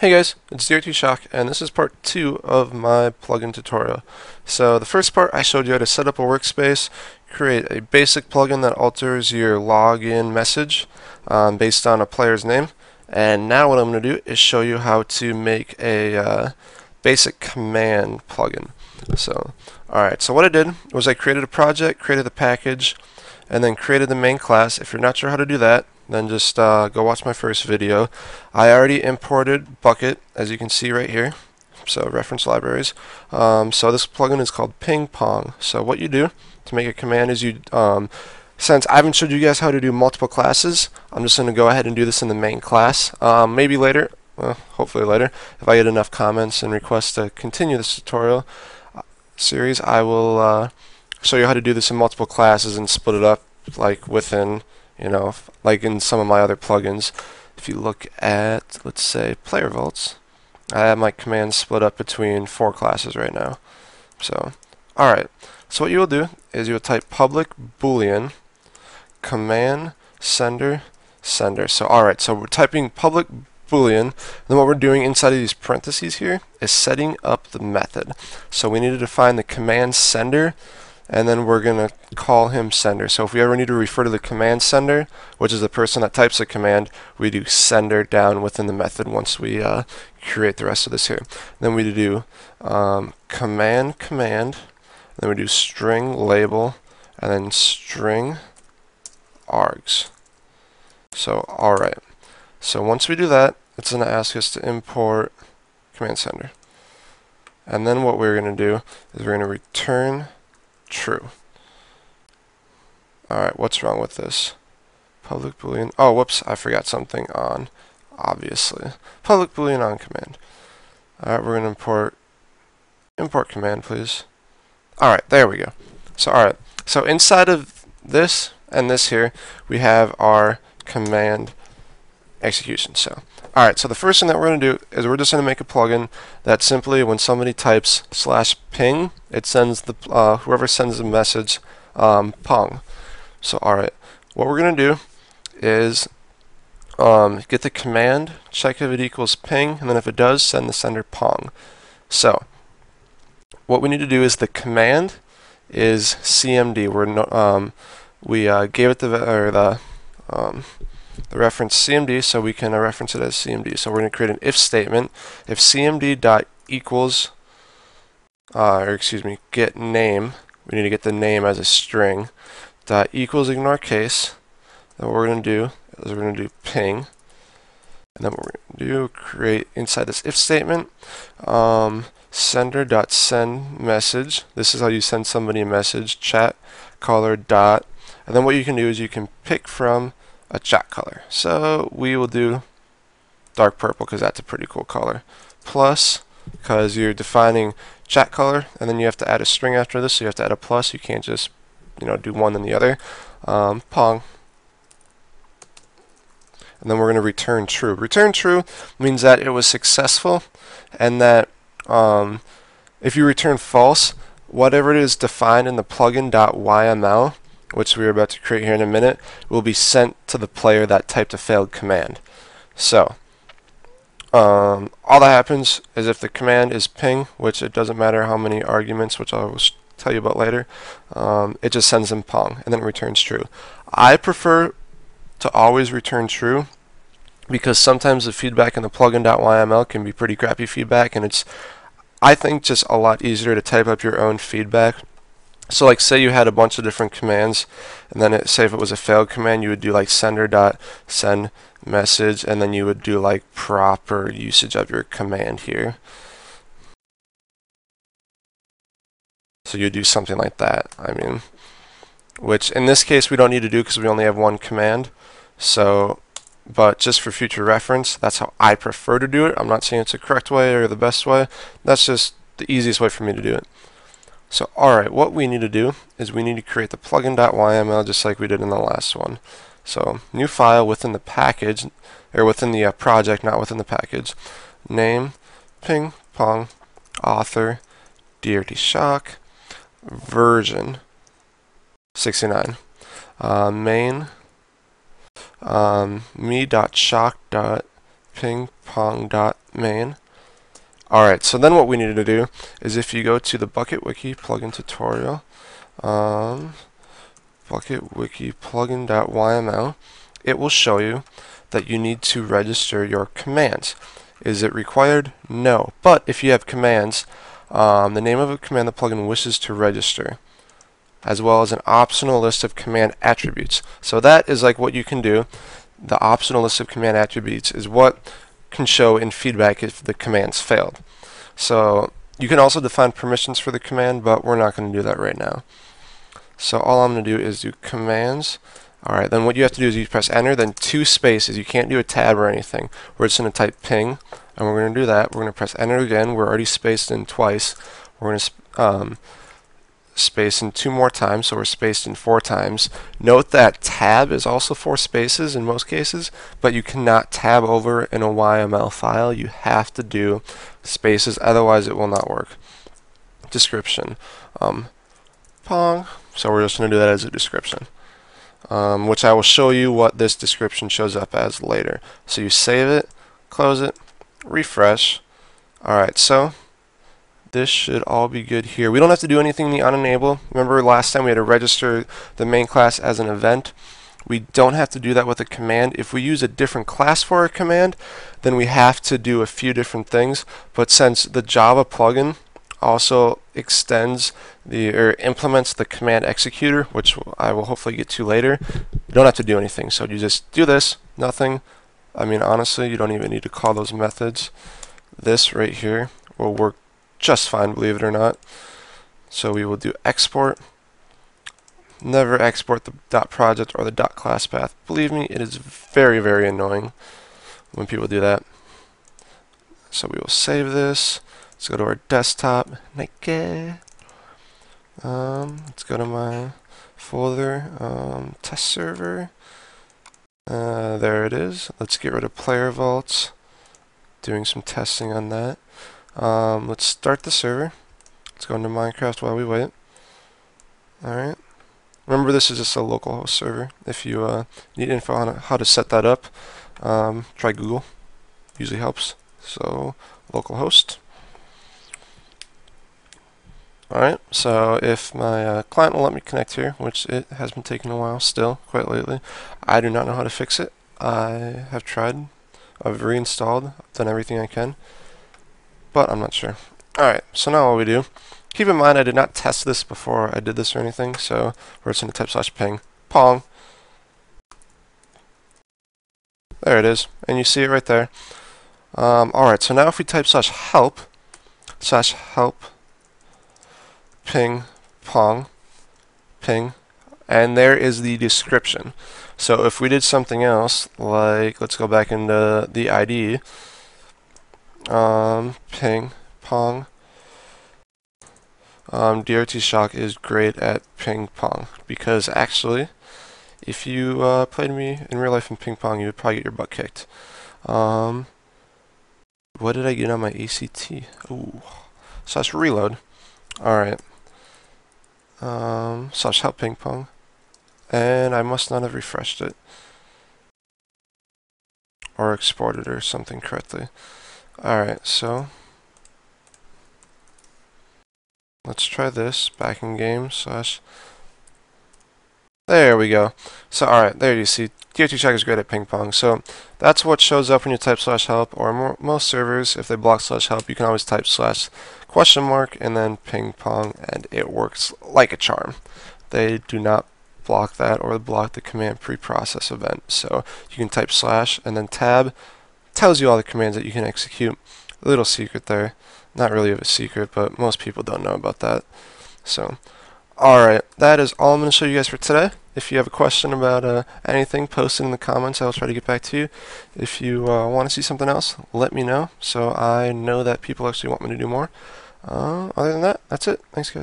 Hey guys, it's DRT Shock, and this is part 2 of my plugin tutorial. So the first part I showed you how to set up a workspace, create a basic plugin that alters your login message based on a player's name, and now what I'm going to do is show you how to make a basic command plugin. So, alright, so what I did was I created a project, created the package, and then created the main class. If you're not sure how to do that, then just go watch my first video. I already imported Bucket, as you can see right here. So reference libraries. So this plugin is called Ping Pong. So what you do to make a command is since I haven't showed you guys how to do multiple classes, I'm just going to go ahead and do this in the main class. Maybe later, well, hopefully later, if I get enough comments and requests to continue this tutorial series, I will show you how to do this in multiple classes and split it up like within, like in some of my other plugins. If you look at, let's say, Player Vaults, I have my commands split up between 4 classes right now. So, alright. So what you will do is you will type public boolean command sender sender. So alright, so we're typing public boolean, and then what we're doing inside of these parentheses here is setting up the method. So we need to define the command sender, and then we're going to call him sender. So if we ever need to refer to the command sender, which is the person that types the command, we do sender down within the method once we create the rest of this here. Then we do command, then we do string label, and then string args. So alright. So once we do that, it's going to ask us to import command sender. And then what we're going to do is we're going to return true. Alright, what's wrong with this? Public boolean. Oh, whoops, I forgot something on, obviously. Public boolean on command. Alright, we're going to import command, please. Alright, there we go. So, alright. So inside of this and this here, we have our command execution. So, alright, so the first thing that we're going to do is we're just going to make a plugin that simply, when somebody types /ping, it sends the whoever sends the message pong. So, alright, what we're going to do is get the command, check if it equals ping, and then if it does, send the sender pong. So, what we need to do is the command is cmd. We gave it the reference cmd, so we can reference it as cmd. So we're going to create an if statement. If cmd dot equals, get name, we need to get the name as a string, dot equals ignore case. Then what we're going to do is we're going to do ping, and then what we're going to do, create inside this if statement, sender dot send message. This is how you send somebody a message. Chat color dot, and then what you can do is you can pick from a chat color. So we will do dark purple because that's a pretty cool color. Plus, because you're defining chat color, and then you have to add a string after this, so you have to add a plus. You can't just, do one then the other. Pong. And then we're going to return true. Return true means that it was successful, and that if you return false, whatever it is defined in the plugin.yml, which we're about to create here in a minute, will be sent to the player that typed a failed command. So, all that happens is if the command is ping, which it doesn't matter how many arguments, which I will tell you about later, it just sends them pong, and then it returns true. I prefer to always return true, because sometimes the feedback in the plugin.yml can be pretty crappy feedback, and it's, I think, just a lot easier to type up your own feedback. So like, say you had a bunch of different commands, and then say if it was a failed command, you would do like sender.send message, and then you would do like proper usage of your command here. So you do something like that. Which in this case we don't need to do because we only have one command. So, but just for future reference, that's how I prefer to do it. I'm not saying it's the correct way or the best way. That's just the easiest way for me to do it. So, alright, what we need to do is we need to create the plugin.yml just like we did in the last one. So, new file within the package, or within the project, not within the package. Name, ping pong, author, DRT Shock, version 69. Main, me.shock.pingpong pong.main. Alright, so then what we need to do is if you go to the Bukkit Wiki plugin tutorial, Bukkit Wiki plugin.yml, it will show you that you need to register your commands. Is it required? No. But if you have commands, the name of a command the plugin wishes to register, as well as an optional list of command attributes. So that is like what you can do. The optional list of command attributes is what can show in feedback if the commands failed. So you can also define permissions for the command, but we're not going to do that right now. So all I'm going to do is do commands. Alright, then what you have to do is you press enter, then 2 spaces. You can't do a tab or anything. We're just going to type ping, and we're going to do that. We're going to press enter again. We're already spaced in twice. We're going to space in 2 more times, so we're spaced in 4 times. Note that tab is also 4 spaces in most cases, but you cannot tab over in a YML file. You have to do spaces, otherwise it will not work. Description. Pong. So we're just going to do that as a description. Which I will show you what this description shows up as later. So you save it, close it, refresh. Alright, so this should all be good here. We don't have to do anything in the onEnable. Remember last time we had to register the main class as an event? We don't have to do that with a command. If we use a different class for a command, then we have to do a few different things. But since the Java plugin also extends or implements the command executor, which I will hopefully get to later, you don't have to do anything. So you just do this, nothing. I mean, honestly, you don't even need to call those methods. This right here will work just fine, believe it or not. So we will do export. Never export the .project or the .class path. Believe me, it is very, very annoying when people do that. So we will save this. Let's go to our desktop. Let's go to my folder, test server. There it is. Let's get rid of player vaults. Doing some testing on that. Let's start the server. Let's go into Minecraft while we wait. Alright. Remember, this is just a localhost server. If you need info on how to set that up, try Google. Usually helps. So, localhost. Alright, so if my client will let me connect here, which it has been taking a while still, quite lately, I do not know how to fix it. I have tried. I've reinstalled. I've done everything I can, but I'm not sure. Alright, so now what we do, keep in mind I did not test this before I did this or anything, so we're just going to type /ping pong. There it is, and you see it right there. Alright, so now if we type /help ping pong ping, and there is the description. So if we did something else, like let's go back into the IDE, ping pong, DRT Shock is great at ping pong, because actually if you played me in real life in ping pong, you would probably get your butt kicked. What did I get on my ACT? Ooh, /reload. Alright. /help ping pong, and I must not have refreshed it or exported or something correctly. Alright, so let's try this back in game / there we go. So alright, there you see DRT Shock is great at ping pong. So that's what shows up when you type /help, or most servers, if they block /help, you can always type /? and then ping pong, and it works like a charm. They do not block that or block the command preprocess event. So you can type / and then tab, tells you all the commands that you can execute. A little secret there. Not really of a secret, but most people don't know about that. So alright, that is all I'm going to show you guys for today. If you have a question about anything, post it in the comments. I'll try to get back to you. If you want to see something else, let me know, so I know that people actually want me to do more. Other than that, that's it. Thanks, guys.